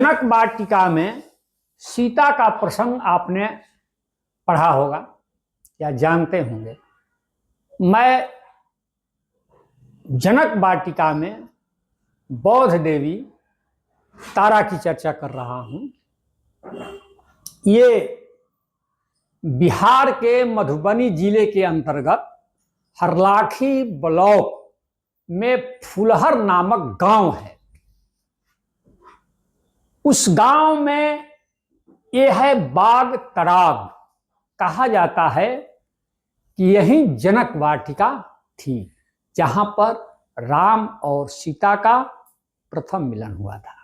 जनक वाटिका में सीता का प्रसंग आपने पढ़ा होगा या जानते होंगे। मैं जनक वाटिका में बौद्ध देवी तारा की चर्चा कर रहा हूं। ये बिहार के मधुबनी जिले के अंतर्गत हरलाखी ब्लॉक में फुलहर नामक गांव है। उस गांव में यह है बाग तड़ाग। कहा जाता है कि यही जनक वाटिका थी जहां पर राम और सीता का प्रथम मिलन हुआ था।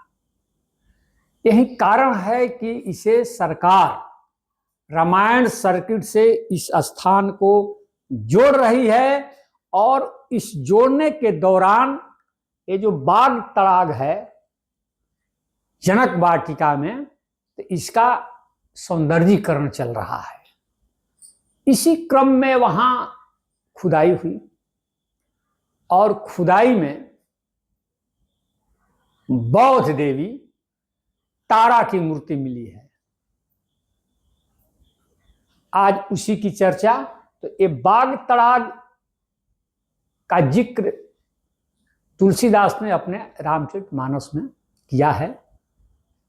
यही कारण है कि इसे सरकार रामायण सर्किट से इस स्थान को जोड़ रही है, और इस जोड़ने के दौरान ये जो बाग तड़ाग है जनक वाटिका में, तो इसका सौंदर्यीकरण चल रहा है। इसी क्रम में वहां खुदाई हुई और खुदाई में बौद्ध देवी तारा की मूर्ति मिली है। आज उसी की चर्चा। तो ये बाग तड़ाग का जिक्र तुलसीदास ने अपने रामचरितमानस में किया है।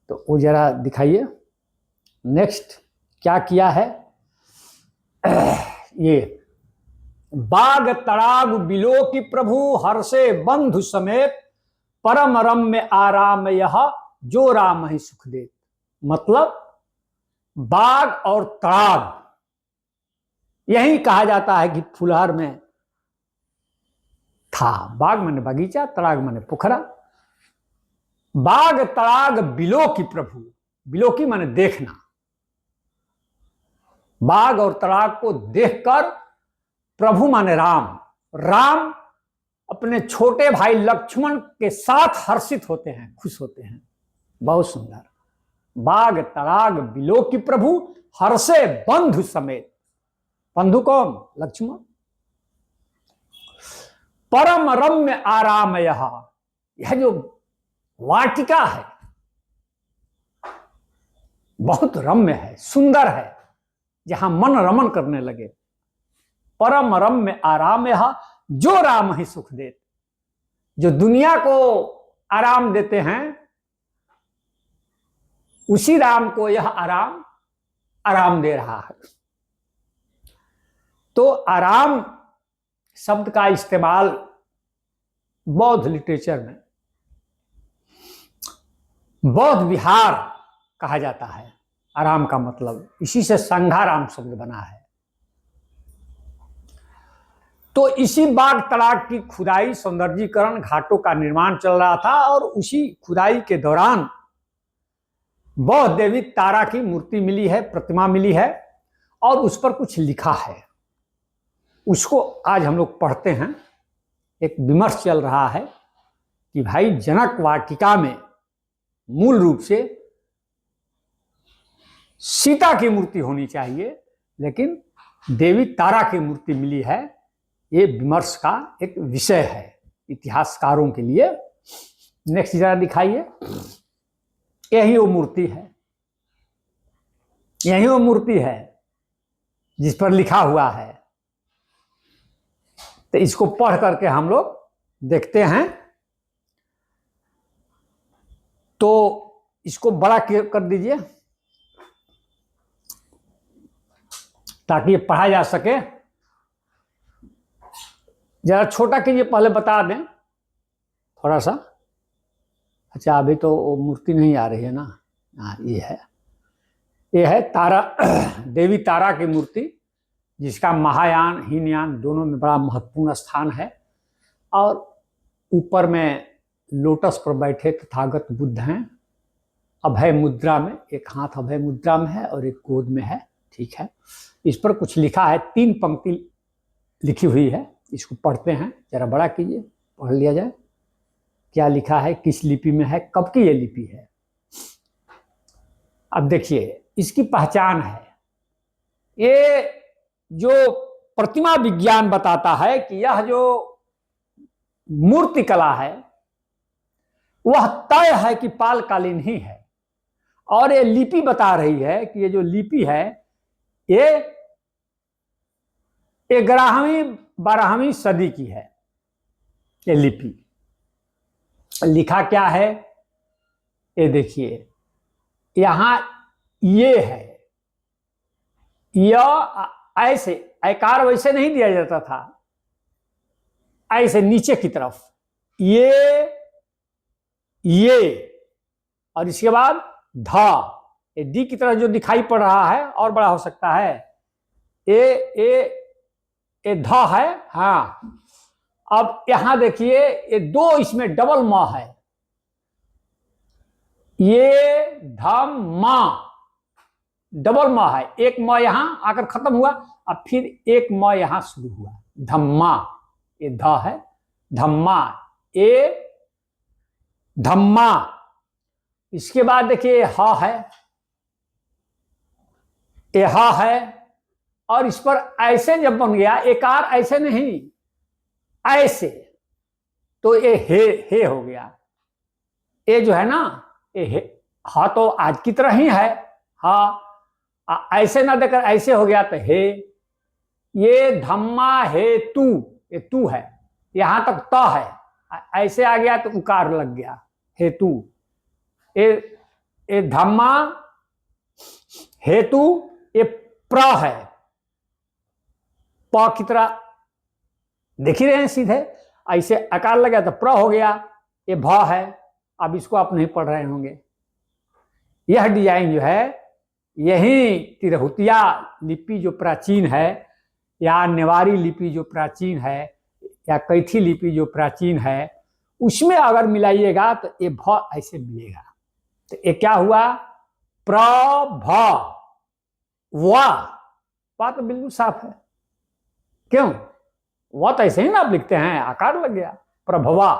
तो वो जरा दिखाइए। नेक्स्ट क्या किया है। ये बाग तड़ाग बिलो की प्रभु हर्षे बंधु समेत परम रम्य आराम यह जो राम ही सुख दे। मतलब बाग और तड़ाग यही कहा जाता है कि फुलहर में था। बाग माने बगीचा, तड़ाग माने पोखरा। बाग तड़ाग बिलो की प्रभु, बिलो की माने देखना। बाग और तड़ाग को देखकर प्रभु माने राम, राम अपने छोटे भाई लक्ष्मण के साथ हर्षित होते हैं, खुश होते हैं। बहुत सुंदर। बाग तड़ाग बिलो की प्रभु हर्षे बंधु समेत। बंधु कौन? लक्ष्मण। परम रम्य आराम यह जो वाटिका है बहुत रम्य है, सुंदर है, जहां मन रमन करने लगे। परम रम्य आराम यह जो राम ही सुख दे। जो दुनिया को आराम देते हैं उसी राम को यह आराम दे रहा है। तो आराम शब्द का इस्तेमाल बौद्ध लिटरेचर में बौद्ध विहार कहा जाता है। आराम का मतलब इसी से संघाराम शब्द बना है। तो इसी बाग तड़ाग की खुदाई, सौंदर्यीकरण, घाटों का निर्माण चल रहा था, और उसी खुदाई के दौरान बौद्ध देवी तारा की मूर्ति मिली है, प्रतिमा मिली है, और उस पर कुछ लिखा है। उसको आज हम लोग पढ़ते हैं। एक विमर्श चल रहा है कि भाई जनक वाटिका में मूल रूप से सीता की मूर्ति होनी चाहिए, लेकिन देवी तारा की मूर्ति मिली है। ये विमर्श का एक विषय है इतिहासकारों के लिए। नेक्स्ट जरा दिखाइए। यही वो मूर्ति है, यही वो मूर्ति है जिस पर लिखा हुआ है। तो इसको पढ़ करके हम लोग देखते हैं। तो इसको बड़ा कर दीजिए ताकि ये पढ़ा जा सके। जरा छोटा कीजिए, पहले बता दें थोड़ा सा। अच्छा, अभी तो वो मूर्ति नहीं आ रही है ना। हाँ, ये है तारा, देवी तारा की मूर्ति, जिसका महायान हीनयान दोनों में बड़ा महत्वपूर्ण स्थान है। और ऊपर में लोटस पर बैठे तथागत बुद्ध हैं, अभय मुद्रा में। एक हाथ अभय मुद्रा में है और एक गोद में है। ठीक है। इस पर कुछ लिखा है, 3 पंक्ति लिखी हुई है। इसको पढ़ते हैं। जरा बड़ा कीजिए, पढ़ लिया जाए क्या लिखा है, किस लिपि में है, कब की ये लिपि है। अब देखिए, इसकी पहचान है। ये जो प्रतिमा विज्ञान बताता है कि यह जो मूर्ति कला है वह तय है कि पालकालीन ही है। और ये लिपि बता रही है कि ये जो लिपि है ये 11वीं 12वीं सदी की है। ये लिपि लिखा क्या है ये देखिए, यहां ये है, यह ऐसे आकार वैसे नहीं दिया जाता था, ऐसे नीचे की तरफ ये और इसके बाद धा, ये डी की तरह जो दिखाई पड़ रहा है और बड़ा हो सकता है, ए धा है। हाँ, अब यहां देखिए ये दो इसमें डबल मां है, ये धम मां डबल मां है, एक मां यहां आकर खत्म हुआ, अब फिर एक मां यहां शुरू हुआ, धम्मा, ये ध है, धम्मा, ए धम्मा। इसके बाद देखिए हा है, ये हा है, और इस पर ऐसे जब बन गया, एकार ऐसे नहीं ऐसे, तो ये हे हो गया। ये जो है ना ये हा तो आज की तरह ही है, हा ऐसे ना देकर ऐसे हो गया तो हे। ये धम्मा हे तू, ये तू है, यहां तक त है, ऐसे आ गया तो उकार लग गया, हेतु। ये धम्मा हेतु, ये प्र है, प की तरह देख ही रहे हैं सीधे, ऐसे आकार लग गया तो प्र हो गया, ये भ है। अब इसको आप नहीं पढ़ रहे होंगे। यह डिजाइन जो है, यही तिरहुतिया लिपि जो प्राचीन है, या नेवारी लिपि जो प्राचीन है, या कैथी लिपि जो प्राचीन है, उसमें अगर मिलाइएगा तो ये भ ऐसे मिलेगा। तो ये क्या हुआ, प्रभ, वाह तो बिल्कुल साफ है, क्यों? वह तो ऐसे ही ना आप लिखते हैं, आकार लग गया, प्रभवा।